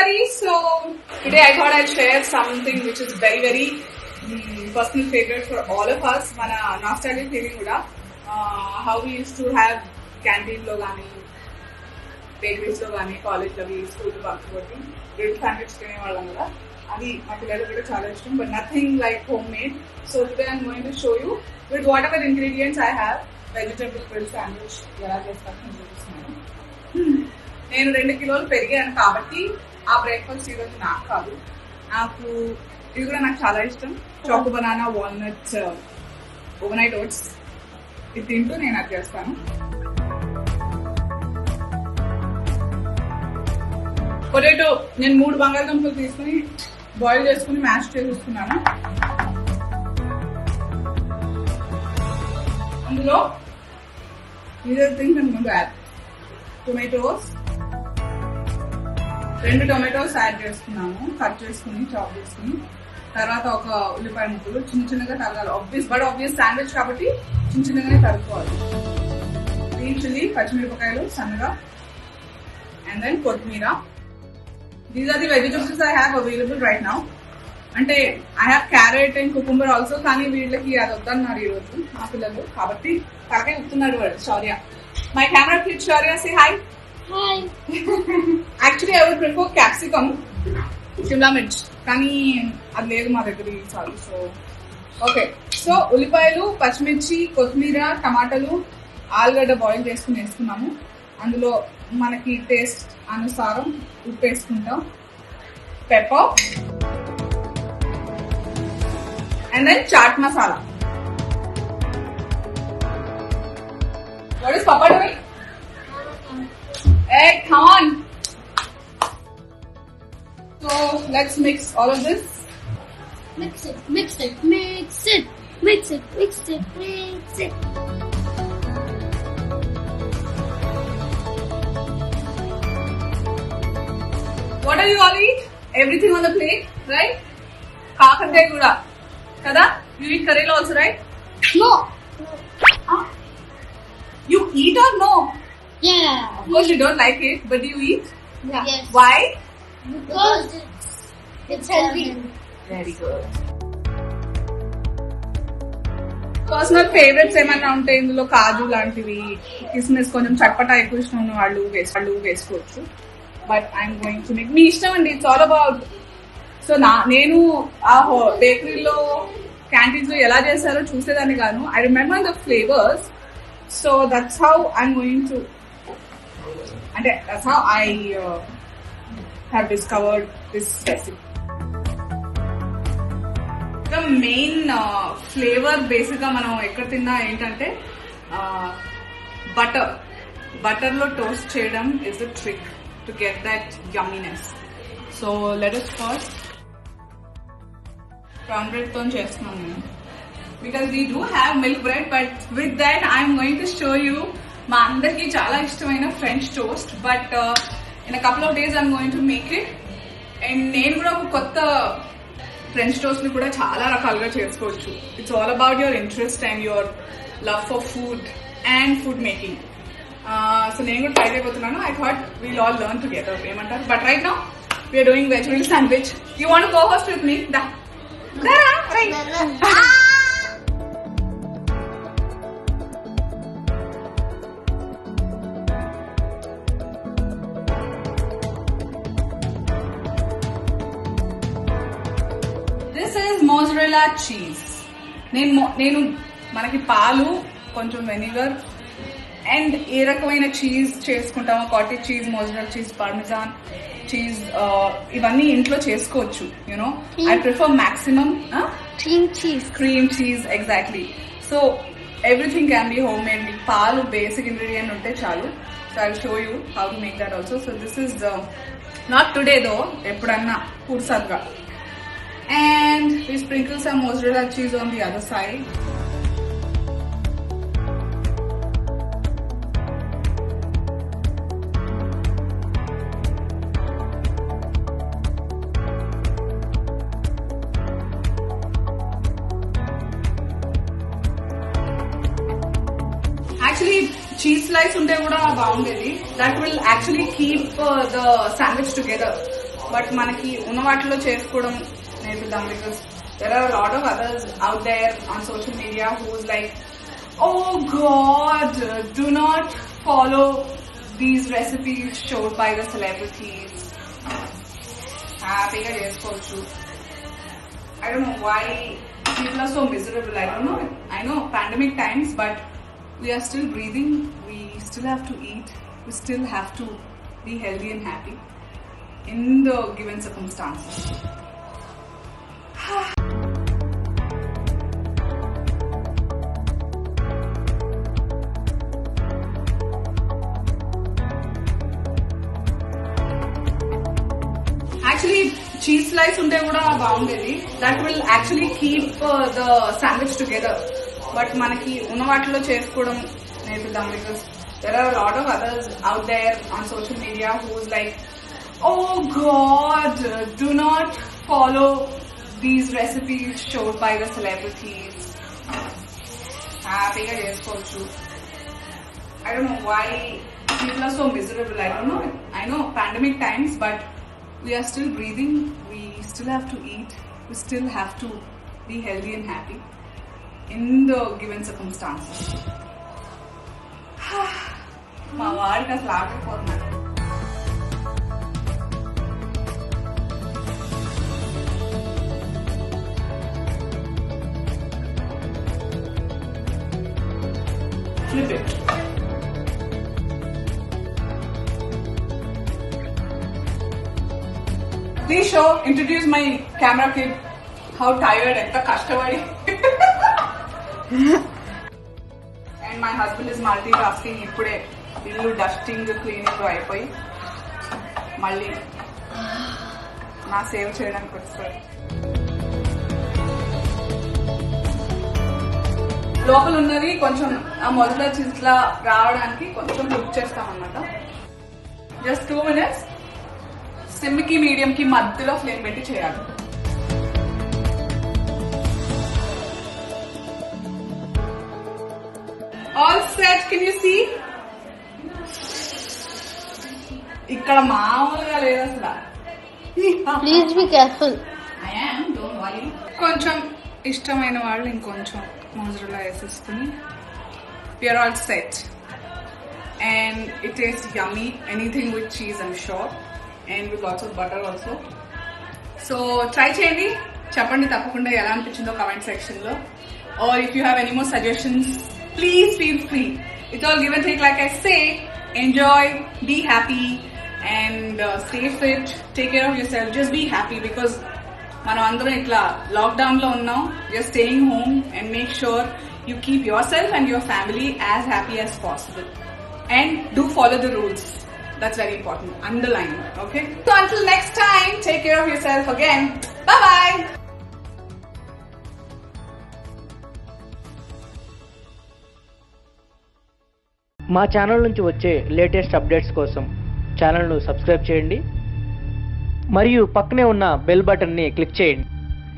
everybody. So today I thought I'd share something which is very very personal favorite for all of us. Mana nostalgic feeling kuda. How we used to have canteen lo gaani, bakeries lo gaani, college lo gaani, school lo gaani, bread sandwich తినే వాళ్ళం కదా. అది మా పిల్లలకు కూడా చాలా ఇష్టం, but nothing like homemade. So today I'm going to show you with whatever ingredients I have, vegetable bread sandwich ఎలా చేస్తాను చూపిస్తున్నాను. నేను 2 కిలోలు పెరిగాను కాబట్టి ఆ బ్రేక్ఫాస్ట్ ఈరోజు నాకు కాదు, నాకు ఇది కూడా నాకు చాలా ఇష్టం. Choco banana walnuts overnight oats ఇది తింటూ నేను అది చేస్తాను. పొటాటో నేను 3 బంగాళదుంపలు తీసుకుని బాయిల్ చేసుకుని మ్యాష్ చేసుకున్నాను. అందులో ఇదే థింగ్ నేను ముందు యాడ్ టొమాటోస్, 2 టొమాటోస్ యాడ్ చేసుకున్నాము, కట్ చేసుకుని చాప్ చేసుకుని. తర్వాత ఒక ఉల్లిపాయ ముక్కలు చిన్న చిన్నగా తరగాలి. ఆబ్వియస్ శాండ్విచ్ కాబట్టి చిన్న చిన్నగానే తరుక్కోవాలి. గ్రీన్ చిల్లీ, పచ్చిమిరపకాయలు సన్నగా, అండ్ దెన్ కొత్తిమీర. These are the vegetables I have available right now. అంటే I have carrot and cucumber also, కానీ వీళ్ళకి అది వద్దన్నారు ఈరోజు మా పిల్లలు, కాబట్టి తరకాయ ఉత్తున్నాడు వాడు. Shaurya, my camera click Shaurya, say hi. Hi. Actually, I would prefer capsicum, shimla mirch, కానీ అది లేదు మా దగ్గర చాలు. సో ఓకే, సో ఉల్లిపాయలు, పచ్చిమిర్చి, కొత్తిమీర, టమాటాలు, ఆలుగడ్డ బాయిల్ చేసుకుని వేసుకున్నాము. అందులో మనకి టేస్ట్ అనుసారం ఉప్పు వేసుకుంటాం, pepper, and then chaat masala. What is papa doing? Hey, come on. So let's mix all of this. Mix it, mix it, mix it, mix it, mix it, mix it. What do you all eat? Everything on the plate, right? Kaakatay kuda, kada? You eat karela also, right? No. Huh? You eat or no? Yeah. Of course you don't like it, but do you eat? Yeah. Yes. Why? Because it's healthy. Very good. Personal favourites ఏమైనా ఉంటే ఇందులో కాజు లాంటివి, కిస్మిస్, కొంచెం చట్పటా ఎక్కువ ఇష్టం ఉన్న వాళ్ళు వేసుకోవచ్చు. But I'm going to make, మీ ఇష్టం అండి, ఇట్స్ ఆల్ అబౌట్. సో నేను ఆ బేకరీలో క్యాంటీన్స్ లో ఎలా చేస్తారో చూసేదాన్ని కాను. I remember the flavours. So that's how I'm going to, అంటే that's how I have discovered this recipe. The main flavour basic గా మనం ఎక్కడ తిన్నా ఏంటంటే బటర్లో టోస్ట్ చేయడం is the trick to get that yumminess. So let us first brown bread తో చేస్తున్నాను నేను, because we do have milk bread, but with that I am going to show you మా అందరికి చాలా ఇష్టమైన French toast. But in a couple of days I am going to make it. And నేను కూడా ఒక కొత్త ఫ్రెంచ్ టోస్ట్ ని కూడా చాలా రకాలుగా చేసుకోవచ్చు. It's all about your interest and your love for food and food making. So నేను కూడా ట్రై చేయబోతున్నాను. I thought we'll all learn together, ఏమంటారు? But right now we are doing vegetable sandwich. You want go first with me? The mozzarella cheese. నేను మనకి పాలు, కొంచెం vinegar and ఏ రకమైన cheese చేసుకుంటామో, cottage cheese, mozzarella cheese, parmesan cheese, ఇవన్నీ ఇంట్లో చేసుకోవచ్చు. You know I prefer maximum cream cheese. Exactly. So everything can be homemade. మీకు పాలు బేసిక్ ఇంగ్రీడియంట్ ఉంటే చాలు. So I will show you how to make that also. So this is not today though, ఎప్పుడన్నా పుర్సత్గా. And we sprinkle some mozzarella cheese on the other side. Actually, cheese slice unte kuda baagundedi. That will actually keep the sandwich together. But మనకి ఉన్న వాటిలో చేసుకోవడం నేర్పిద్దాం. Because there are lot of others out there on social media who's like, oh god, do not follow these recipes showed by the celebrities. హ్యాపీగా చేసుకోవచ్చు. I don't know why people are so miserable. I don't know. I know pandemic times, but we are still breathing. We still have to eat. We still have to be healthy and happy in the given circumstances. Actually, cheese slice ఉంటే కూడా బాగుండేది. That will actually keep the sandwich together. But మనకి ఉన్న వాటిలో చేసుకోవడం నేర్పిద్దాం. Because there are lot of others out there on social media who's like, oh god, do not follow these recipes showed by the celebrities. హ్యాపీగా చేసుకోవచ్చు. I don't know why people are so miserable. I don't know. I know pandemic times, but we are still breathing. We still have to eat. We still have to be healthy and happy in the given circumstances. మా వాడికి అసలు ఆగకపోతున్నాడు. Flip it. Please introduce my camera kid. How tired and kashtavadi. And my husband is multitasking. Ippude illu dusting, cleaning అయిపోయి మళ్ళీ నా save చేయడానికి వస్తాడు. లోపల ఉన్నది కొంచెం ఆ మొదల చిట్లా రావడానికి కొంచెం కుక్ చేస్తాం అన్నమాట. జస్ట్ 2 minutes సిమ్ కి మీడియం కి మధ్యలో ఫ్లేమ్ పెట్టి చేయాలి. All set. Can you see? ఇక్కడ మామూలుగా లేదు అసలు. Please be careful. I am, don't worry. కొంచెం ఇష్టమైన వాళ్ళు ఇంకొంచెం మోజరెల్లా వేసేసుకుని we are all set and it tastes yummy. Anything with cheese, I'm sure, and with lots of butter also. So try cheyandi, చెప్పండి తప్పకుండా ఎలా అనిపించిందో కమెంట్ సెక్షన్ లో. or if you have any more suggestions, please feel free. It's all give and take, like I say. Enjoy, be happy, and stay fit. Take care of yourself. Just be happy because మనం అందరం ఇట్లా lockdown లో ఉన్నాం. just staying home and make sure you keep yourself and your family as happy as possible, and do follow the rules. That's very important. Underline, okay? So until next time, take care of yourself again. Bye bye. మా channel నుంచి వచ్చే latest updates కోసం ఛానల్ను subscribe చేయండి మరియు పక్కనే ఉన్న bell బటన్ని క్లిక్ చేయండి.